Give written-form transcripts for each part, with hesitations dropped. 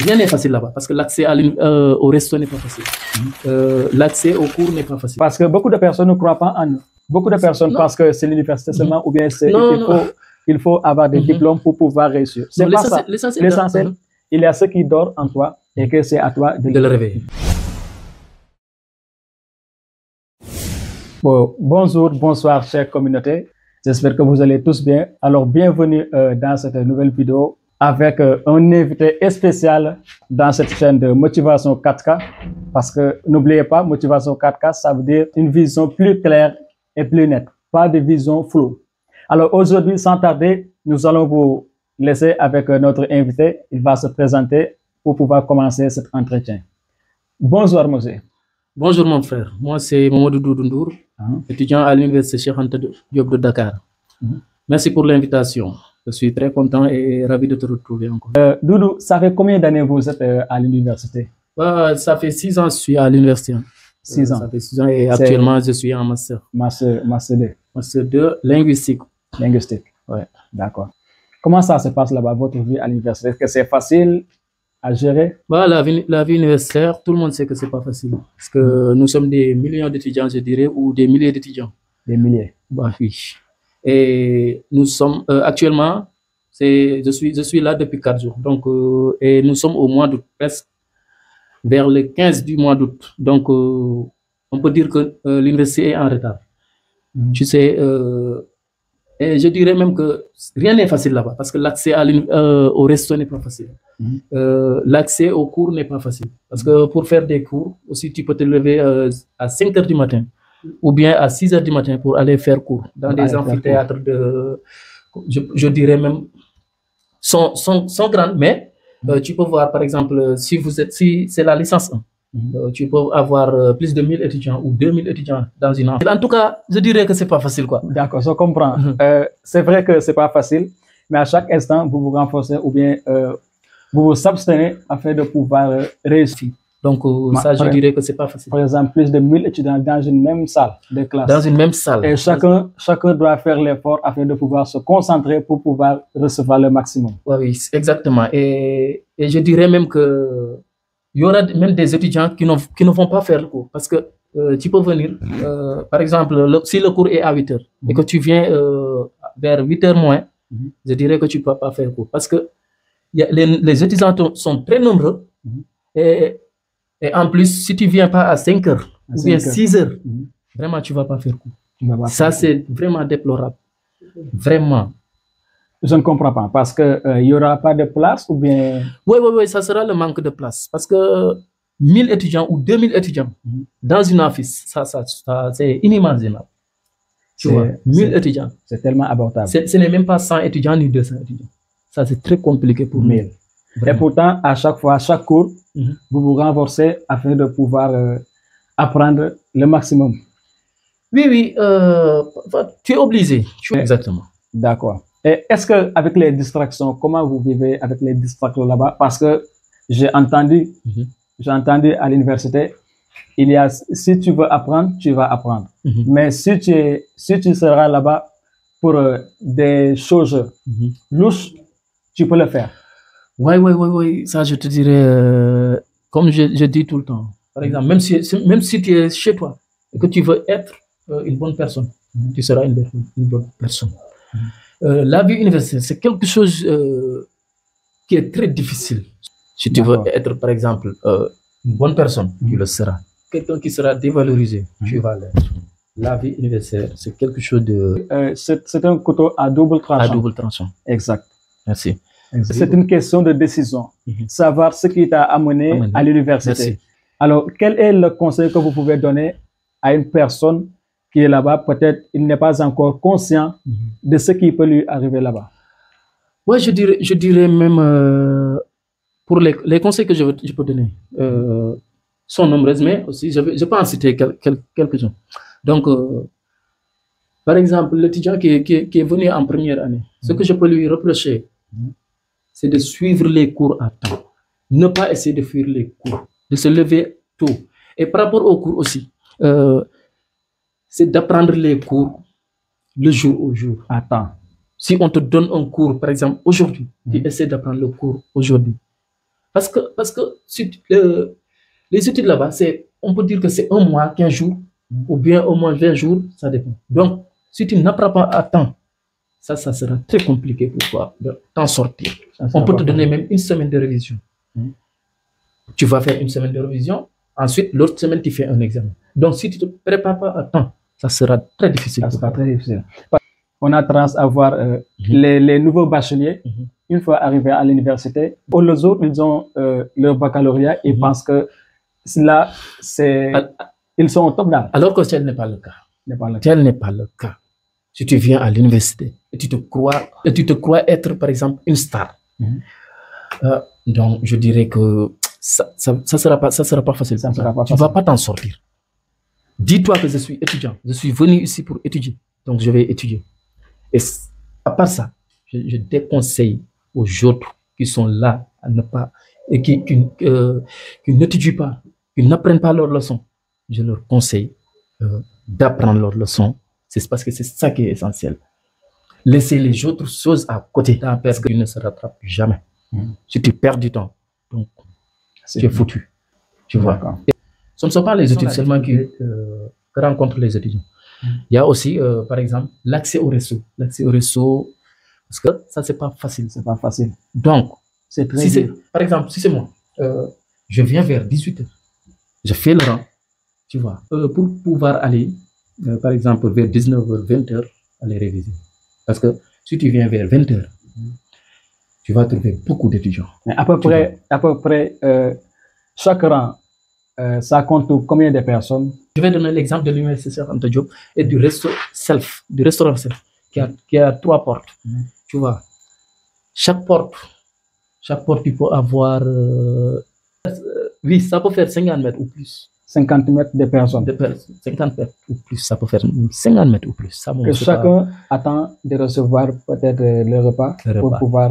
rien n'est facile là-bas parce que l'accès au resto n'est pas facile. L'accès aux cours n'est pas facile. Parce que beaucoup de personnes ne croient pas en eux. Beaucoup de personnes pensent que c'est l'université seulement ou bien il faut avoir des diplômes pour pouvoir réussir. C'est pas ça. L'essentiel, il y a ce qui dort en toi et que c'est à toi de le réveiller. Bon, bonjour, bonsoir, chère communauté. J'espère que vous allez tous bien. Alors, bienvenue dans cette nouvelle vidéo avec un invité spécial dans cette chaîne de Motivation 4K. Parce que n'oubliez pas, Motivation 4K, ça veut dire une vision plus claire et plus nette, pas de vision floue. Alors aujourd'hui, sans tarder, nous allons vous laisser avec notre invité. Il va se présenter pour pouvoir commencer cet entretien. Bonjour, monsieur. Bonjour, mon frère. Moi, c'est Mamadou Doudou, étudiant à l'université Cheikh Anta Diop de Dakar. Merci pour l'invitation. Je suis très content et ravi de te retrouver encore. Doudou, ça fait combien d'années vous êtes à l'université? Ça fait 6 ans que je suis à l'université. 6 ans. Ça fait 6 ans et actuellement, je suis en master. Master 2. Master 2, linguistique. Linguistique. Ouais. D'accord. Comment ça se passe là-bas, votre vie à l'université? Est-ce que c'est facile à gérer? La vie universitaire, tout le monde sait que c'est pas facile. Parce que nous sommes des millions d'étudiants, je dirais, ou des milliers d'étudiants. Des milliers? Oui. Et nous sommes actuellement, je suis là depuis 4 jours. Donc, et nous sommes au mois d'août, presque vers le 15 du mois d'août. Donc, on peut dire que l'université est en retard. Tu sais, et je dirais même que rien n'est facile là-bas parce que l'accès au resto n'est pas facile. L'accès aux cours n'est pas facile. Parce que pour faire des cours, aussi tu peux te lever à 5 h du matin ou bien à 6 h du matin pour aller faire cours dans des amphithéâtres je dirais même, sont grandes, mais tu peux voir par exemple, si c'est la licence 1, tu peux avoir plus de 1000 étudiants ou 2000 étudiants dans une année. En tout cas, je dirais que c'est pas facile, quoi. D'accord, je comprends. C'est vrai que c'est pas facile, mais à chaque instant, vous vous renforcez ou bien vous vous abstenez afin de pouvoir réussir. Donc, ça, je dirais que c'est pas facile. Par exemple, plus de 1000 étudiants dans une même salle de classe. Dans une même salle. Et chacun doit faire l'effort afin de pouvoir se concentrer pour pouvoir recevoir le maximum. Oui, exactement. Et je dirais même que il y aura même des étudiants qui ne vont pas faire le cours. Parce que tu peux venir, par exemple, si le cours est à 8 h et que tu viens vers 8 h moins, je dirais que tu ne peux pas faire le cours. Parce que les étudiants sont très nombreux. Et en plus, si tu ne viens pas à 5 h ou bien 6 h, vraiment, tu ne vas pas faire cours. Ça, c'est vraiment déplorable. Vraiment. Je ne comprends pas, parce qu'il n'y aura pas de place ou bien... Oui, ça sera le manque de place. Parce que 1000 étudiants ou 2000 étudiants dans une office, ça c'est inimaginable. Tu vois, 1000 étudiants. C'est tellement abordable. Ce n'est même pas 100 étudiants ni 200 étudiants. Ça, c'est très compliqué pour 1000. Et pourtant, à chaque fois, à chaque cours, vous vous renforcez afin de pouvoir apprendre le maximum. Oui, tu es obligé. Exactement. D'accord. Et est-ce qu'avec les distractions, comment vous vivez avec les distractions là-bas? Parce que j'ai entendu à l'université, il y a, si tu veux apprendre, tu vas apprendre. Mais si tu seras là-bas pour des choses louches, tu peux le faire. Oui, ça je te dirais, comme je dis tout le temps. Par exemple, même si tu es chez toi et que tu veux être une bonne personne, tu seras une bonne personne. La vie universitaire, c'est quelque chose qui est très difficile. Si tu veux être, par exemple, une bonne personne, tu le seras. Quelqu'un qui sera dévalorisé, tu vas l'être. La vie universitaire, c'est quelque chose de... c'est un couteau à double tranchant. À double tranchant. Exact. Merci. C'est une question de décision. Savoir ce qui t'a amené à l'université. Alors, quel est le conseil que vous pouvez donner à une personne qui est là-bas? Peut-être il n'est pas encore conscient de ce qui peut lui arriver là-bas. Oui, je dirais même, pour les conseils que je peux donner, sont nombreux, mais aussi je peux en citer quelques-uns. Donc, par exemple, l'étudiant qui est venu en première année, ce que je peux lui reprocher, c'est de suivre les cours à temps. Ne pas essayer de fuir les cours, de se lever tôt. Et par rapport aux cours aussi, c'est d'apprendre les cours le jour au jour. À temps. Si on te donne un cours, par exemple, aujourd'hui, tu essaies d'apprendre le cours aujourd'hui. Parce que les études là-bas, on peut dire que c'est un mois, 15 jours, ou bien au moins 20 jours, ça dépend. Donc, si tu n'apprends pas à temps, ça sera très compliqué pour toi de t'en sortir. On peut te donner même une semaine de révision. Tu vas faire une semaine de révision, ensuite, l'autre semaine, tu fais un examen. Donc, si tu ne te prépares pas à temps, ça sera très difficile. Ça sera très difficile. On a tendance à voir les nouveaux bacheliers, une fois arrivés à l'université, les autres, ils ont leur baccalauréat et pensent que là, ils sont au top d'âge. Alors que tel n'est pas le cas. Tel n'est pas le cas. Si tu viens à l'université et tu te crois être, par exemple, une star, donc je dirais que ça sera pas facile. Tu ne vas pas t'en sortir. Dis-toi que je suis étudiant. Je suis venu ici pour étudier. Donc, je vais étudier. Et à part ça, je déconseille aux autres qui sont là à ne pas, et qui n'étudient pas, qui n'apprennent pas leurs leçons. Je leur conseille d'apprendre leurs leçons. C'est parce que c'est ça qui est essentiel. Laisser les autres choses à côté, parce qu'ils ne se rattrapent jamais. Si tu perds du temps, donc tu es foutu. Tu vois. Ce ne sont pas les études seulement qui rencontrent les étudiants. Il y a aussi, par exemple, l'accès au réseau. L'accès au réseau, parce que ça, c'est pas facile. C'est pas facile. Donc, par exemple, si c'est moi, je viens vers 18h. Je fais le rang, tu vois, pour pouvoir aller, par exemple, vers 19h, 20h, aller réviser. Parce que si tu viens vers 20h, tu vas trouver beaucoup d'étudiants. À peu près, chaque rang, ça compte combien de personnes? Je vais donner l'exemple de l'université Cheikh Anta Diop et du restaurant self, qui a 3 portes. Tu vois, chaque porte, tu peux avoir, oui, ça peut faire 50 mètres ou plus. 50 mètres de personnes. 50 mètres ou plus, ça peut faire 50 mètres ou plus. Ça, que chacun attend de recevoir peut-être le repas pour pouvoir...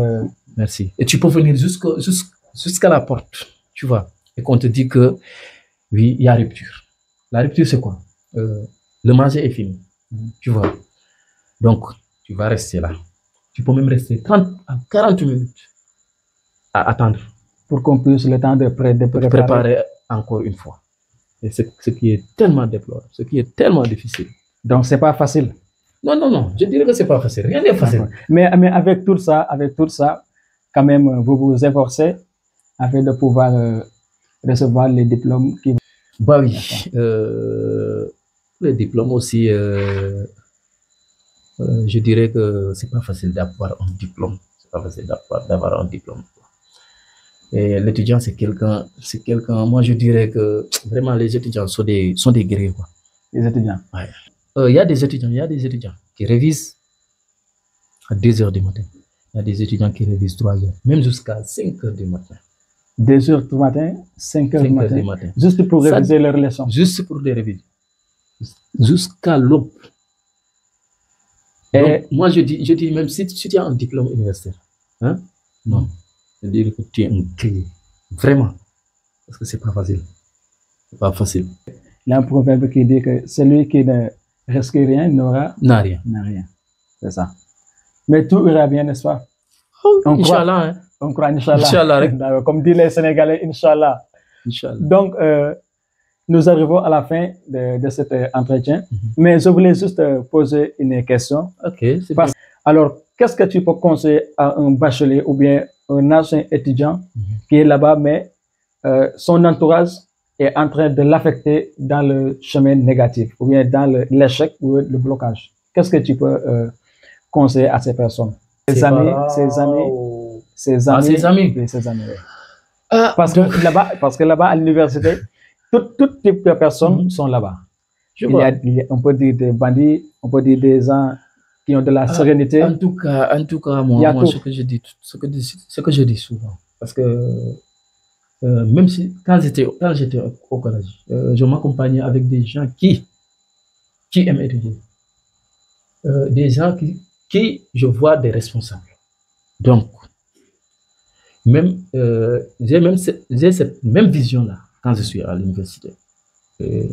Merci. Et tu peux venir jusqu'à la porte, tu vois, et qu'on te dit que, oui, il y a rupture. La rupture, c'est quoi? Le manger est fini, tu vois. Donc, tu vas rester là. Tu peux même rester 30 à 40 minutes à attendre. Pour qu'on puisse le temps de préparer encore une fois. Et ce qui est tellement déplorable, ce qui est tellement difficile. Donc, c'est pas facile. Non, je dirais que c'est pas facile. Rien n'est facile. Mais avec tout ça, quand même, vous vous efforcez afin de pouvoir recevoir les diplômes qui... Bah oui. Les diplômes aussi, je dirais que c'est pas facile d'avoir un diplôme. C'est pas facile d'avoir un diplôme. Et l'étudiant, c'est quelqu'un, moi je dirais que vraiment les étudiants sont des guerriers, quoi. Les étudiants? Ouais. Il y a des étudiants qui révisent à 2h du matin. Il y a des étudiants qui révisent 3h, même jusqu'à 5h du matin. 2h du matin, 5h du matin. Juste pour réviser leurs leçons. Juste pour les réviser. Jusqu'à l'aube. Et moi, je dis même si tu as un diplôme universitaire, hein? Non. Je dis que tu es un clé. Vraiment. Parce que c'est pas facile. C'est pas facile. Il y a un proverbe qui dit que celui qui ne risque rien n'a rien. C'est ça. Mais tout ira bien, n'est-ce pas? Inch'Allah. Hein? On croit, Inch'Allah. Comme disent les Sénégalais, Inch'Allah. Donc, nous arrivons à la fin de cet entretien. Mais je voulais juste poser une question. Ok, c'est bien. Alors, qu'est-ce que tu peux conseiller à un bachelier ou bien un ancien étudiant qui est là-bas, mais son entourage est en train de l'affecter dans le chemin négatif ou bien dans l'échec ou le blocage? Qu'est-ce que tu peux conseiller à ces personnes? Ses amis. Parce que là-bas, à l'université, tout type de personnes sont là-bas. On peut dire des bandits, on peut dire des gens qui ont de la sérénité. En tout cas, moi ce que je dis souvent, parce que même si quand j'étais au collège, je m'accompagnais avec des gens qui aiment étudier, des gens qui je vois des responsables. Donc, j'ai cette même vision-là quand je suis à l'université. Je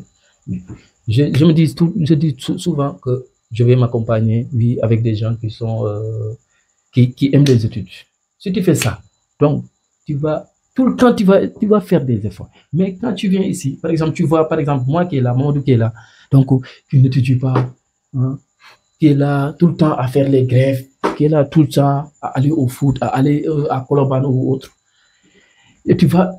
dis souvent que je vais m'accompagner, oui, avec des gens qui aiment les études. Si tu fais ça, donc tu vas tout le temps, tu vas faire des efforts. Mais quand tu viens ici, par exemple, tu vois, par exemple, moi qui est là, Mamadou qui est là, donc tu ne t'étudies pas, hein, qui est là tout le temps à faire les grèves, qui est là tout le temps à aller au foot, à aller à Colobane ou autre. Et tu vas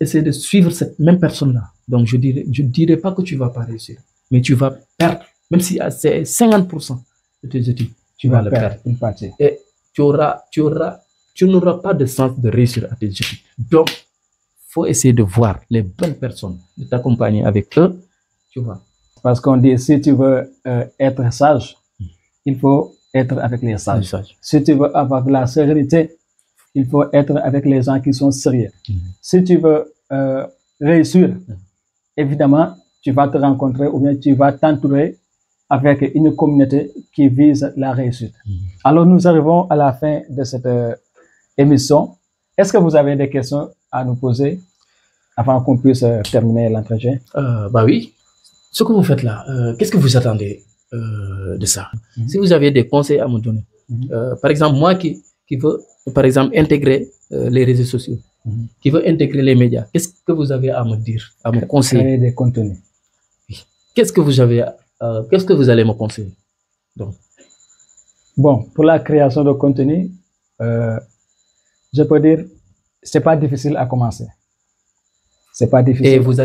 essayer de suivre cette même personne-là. Donc, je dirais pas que tu vas pas réussir, mais tu vas perdre, même si c'est 50% de tes études, tu vas le perdre. Une partie. Et tu n'auras pas de sens de réussir à tes études. Donc, faut essayer de voir les bonnes personnes, de t'accompagner avec eux, tu vois. Parce qu'on dit, si tu veux être sage, il faut être avec les sages. Si tu veux avoir de la sérénité, il faut être avec les gens qui sont sérieux. Si tu veux réussir, évidemment, tu vas te rencontrer ou bien tu vas t'entourer avec une communauté qui vise la réussite. Alors, nous arrivons à la fin de cette émission. Est-ce que vous avez des questions à nous poser avant qu'on puisse terminer l'entretien? Bah oui. Ce que vous faites là, qu'est-ce que vous attendez de ça? Si vous avez des conseils à me donner, par exemple, moi qui veux, par exemple, intégrer les réseaux sociaux, qui veut intégrer les médias, qu'est-ce que vous avez à me dire, à me conseiller? Créer des contenus. Qu'est-ce que vous allez me conseiller? Donc. Bon, pour la création de contenu, je peux dire, c'est pas difficile à commencer. C'est pas difficile. Et vous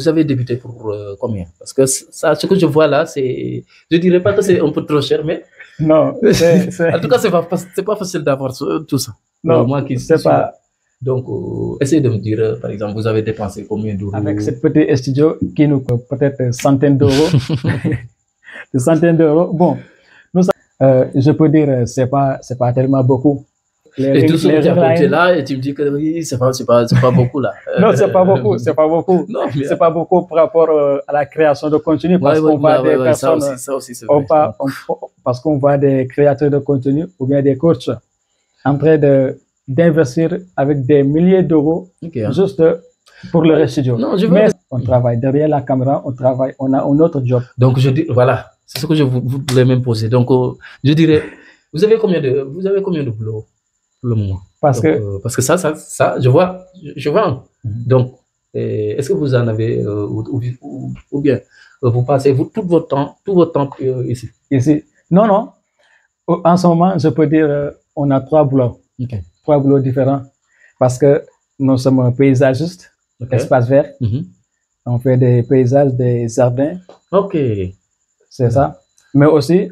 avez débuté pour combien? Parce que ça, ce que je vois là, c'est, je dirais pas que c'est un peu trop cher, mais non. En tout cas, c'est pas facile d'avoir tout ça. Non, moi qui c'est pas. Donc, essayez de me dire, par exemple, vous avez dépensé combien d'euros? Avec ce petit studio qui nous coûte peut-être centaines d'euros. Des centaines d'euros. Bon, je peux dire, c'est pas tellement beaucoup. Et tout ce que tu as compté là, et tu me dis que oui, c'est pas beaucoup là. Non, c'est pas beaucoup, c'est pas beaucoup. Non, mais c'est pas beaucoup par rapport à la création de contenu parce qu'on voit des personnes. Ça aussi, c'est vrai. Parce qu'on voit des créateurs de contenu ou bien des coachs en train d'investir avec des milliers d'euros juste pour le studio. Non, mais on travaille derrière la caméra, on a un autre job. Donc je dis, voilà, c'est ce que je voulais même poser. Donc je dirais, vous avez combien de boulot pour le moment? Parce que ça, je vois. Donc, est-ce que vous en avez ou bien vous passez tout votre temps ici? Ici, non. En ce moment, je peux dire, on a 3 boulots. 3 boulots différents. Parce que nous sommes paysagistes, espace vert. On fait des paysages, des jardins. Ok. C'est ça. Mais aussi,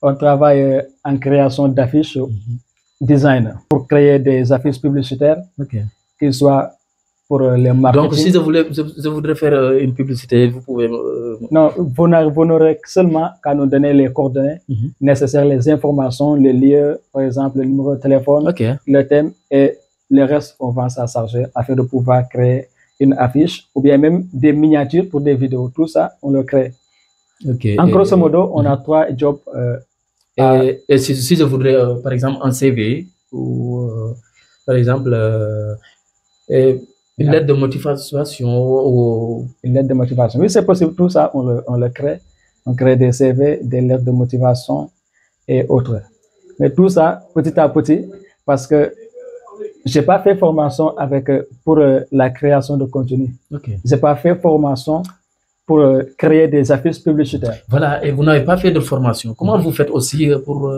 on travaille en création d'affiches, design, pour créer des affiches publicitaires, qu'ils soient pour les marketing. Donc, si je voudrais faire une publicité, vous pouvez... Non, vous n'aurez seulement qu'à nous donner les coordonnées nécessaires, les informations, les lieux, par exemple, le numéro de téléphone, le thème, et le reste, on va s'en charger afin de pouvoir créer une affiche ou bien même des miniatures pour des vidéos. Tout ça, on le crée. En grosso modo, on a 3 jobs. Et si je voudrais, par exemple, un CV ou, par exemple, une lettre de motivation ou... Une lettre de motivation. Oui, c'est possible. Tout ça, on le crée. On crée des CV, des lettres de motivation et autres. Mais tout ça, petit à petit, parce que je n'ai pas fait formation pour la création de contenu. Je n'ai pas fait formation pour créer des affiches publicitaires. Voilà, et vous n'avez pas fait de formation. Comment vous faites aussi pour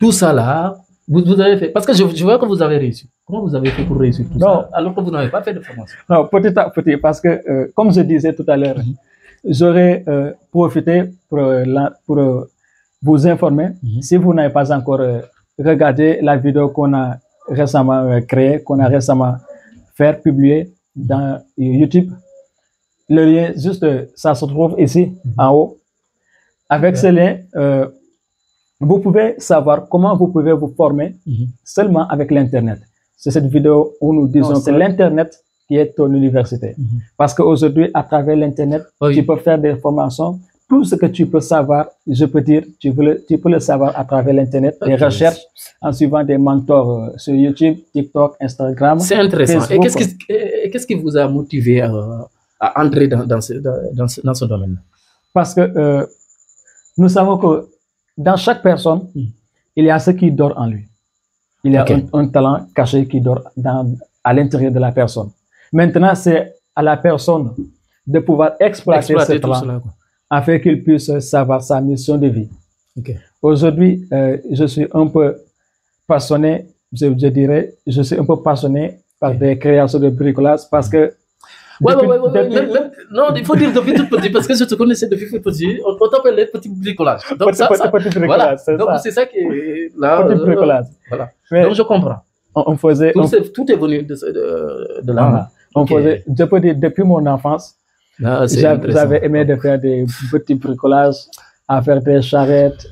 tout ça là? Vous avez fait, parce que je vois que vous avez réussi. Comment vous avez fait pour réussir tout ça alors que vous n'avez pas fait de formation? Non, petit à petit, parce que comme je disais tout à l'heure, j'aurais profité pour vous informer. Si vous n'avez pas encore regardé la vidéo qu'on a récemment créée, qu'on a récemment fait publier dans YouTube, le lien, juste, ça se trouve ici, en haut. Avec ce lien, vous pouvez savoir comment vous pouvez vous former seulement avec l'Internet. C'est cette vidéo où nous disons que c'est l'Internet qui est ton université. Parce qu'aujourd'hui, à travers l'Internet, tu peux faire des formations. Tout ce que tu peux savoir, je peux dire, tu peux le savoir à travers l'Internet, des recherches, en suivant des mentors sur YouTube, TikTok, Instagram. C'est intéressant. Facebook. Et qu'est-ce qui vous a motivé à entrer dans ce domaine? Parce que nous savons que dans chaque personne, il y a ce qui dort en lui. Il y a un talent caché qui dort à l'intérieur de la personne. Maintenant, c'est à la personne de pouvoir exploiter ce talent afin qu'il puisse savoir sa mission de vie. Okay. Aujourd'hui, je suis un peu passionné, je dirais, je suis un peu passionné par des créations de bricolage parce que non, il faut dire depuis tout petit, parce que je te connaissais depuis tout petit, on t'appelle les petits bricolages. Donc, petit bricolage, voilà. C'est ça qui est là. Petit bricolage. Voilà. Donc, je comprends. On faisait... Tout est venu de là. Voilà. On faisait, je peux dire, depuis mon enfance, j'avais aimé de faire des petits bricolages, à faire des charrettes.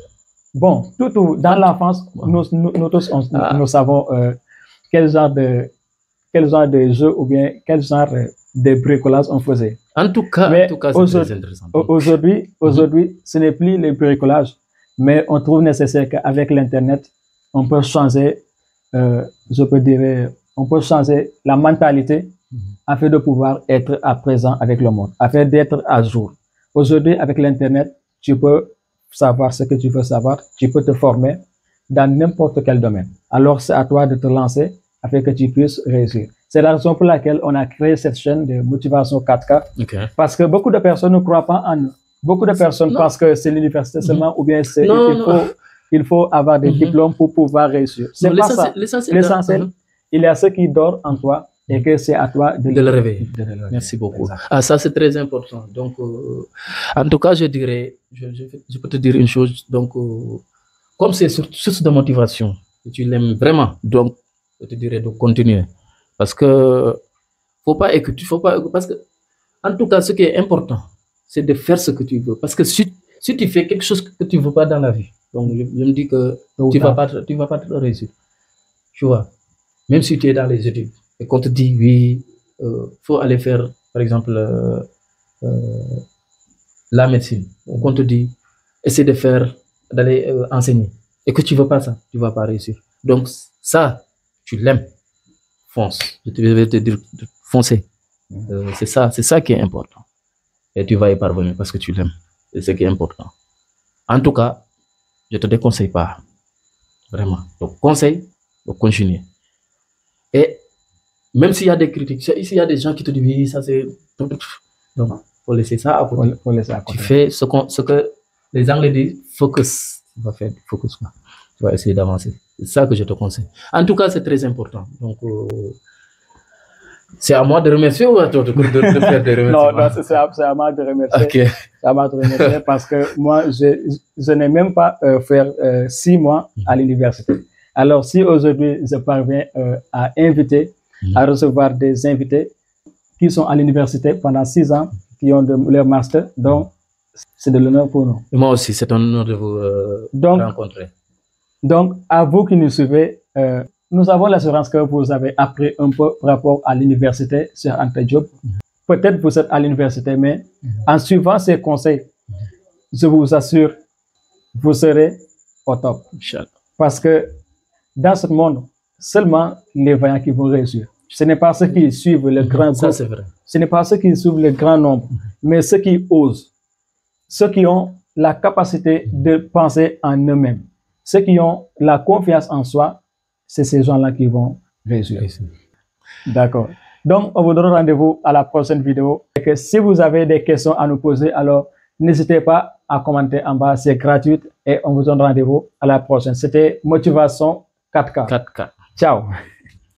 Bon, tout dans l'enfance, nous tous, nous savons quel genre de jeu ou bien quel genre de bricolage on faisait. En tout cas, c'est très intéressant. Aujourd'hui, ce n'est plus le bricolage, mais on trouve nécessaire qu'avec l'Internet, on peut changer, je peux dire, on peut changer la mentalité afin de pouvoir être à présent avec le monde, afin d'être à jour. Aujourd'hui, avec l'Internet, tu peux savoir ce que tu veux savoir, tu peux te former dans n'importe quel domaine. Alors, c'est à toi de te lancer afin que tu puisses réussir. C'est la raison pour laquelle on a créé cette chaîne de motivation 4K. Okay. Parce que beaucoup de personnes ne croient pas en nous. Beaucoup de personnes pensent que c'est l'université seulement ou bien il faut avoir des diplômes pour pouvoir réussir. C'est pas ça. L'essentiel, il y a ce qui dort en toi et que c'est à toi de le réveiller. Merci beaucoup. Ah, ça, c'est très important. Donc, en tout cas, je dirais, je peux te dire une chose. Donc, comme c'est source de motivation, et tu l'aimes vraiment, donc, je te dirais de continuer. Parce que, parce que, en tout cas, ce qui est important, c'est de faire ce que tu veux. Parce que si tu fais quelque chose que tu ne veux pas dans la vie, donc je me dis que tu ne vas pas réussir. Tu vois, même si tu es dans les études, et qu'on te dit, oui, faut aller faire, par exemple, la médecine. Qu'on te dit, essaie d'aller enseigner. Et que tu ne veux pas ça, tu ne vas pas réussir. Donc, ça, tu l'aimes. Fonce. Je vais te dire, foncer. C'est ça qui est important. Et tu vas y parvenir parce que tu l'aimes. C'est ce qui est important. En tout cas, je ne te déconseille pas. Vraiment. Donc, conseil, donc continuer. Et même s'il y a des critiques, ici il y a des gens qui te disent, oui, ça c'est... Donc, il faut laisser ça à côté. Tu fais ce que les Anglais disent, focus. Tu vas faire du focus. Tu vas essayer d'avancer. C'est ça que je te conseille. En tout cas, c'est très important. Donc, c'est à moi de remercier ou à toi de faire des remerciements? Non, c'est à moi de remercier. Okay. C'est à moi de remercier parce que moi, je n'ai même pas fait 6 mois à l'université. Alors, si aujourd'hui, je parviens à inviter, à recevoir des invités qui sont à l'université pendant 6 ans, qui ont leur master, donc c'est de l'honneur pour nous. Et moi aussi, c'est un honneur de vous rencontrer. Donc, à vous qui nous suivez, nous avons l'assurance que vous avez appris un peu par rapport à l'université sur Anta Diop. Peut-être vous êtes à l'université, mais en suivant ces conseils, je vous assure, vous serez au top. Parce que dans ce monde, seulement les vaillants qui vont réussir. Ce n'est pas ceux qui suivent le grand groupe. C'est vrai. Ce n'est pas ceux qui suivent le grand nombre, mais ceux qui osent. Ceux qui ont la capacité de penser en eux-mêmes. Ceux qui ont la confiance en soi, c'est ces gens-là qui vont réussir. D'accord. Donc, on vous donne rendez-vous à la prochaine vidéo. Et que si vous avez des questions à nous poser, alors n'hésitez pas à commenter en bas. C'est gratuit et on vous donne rendez-vous à la prochaine. C'était Motivation 4K. 4K. Ciao.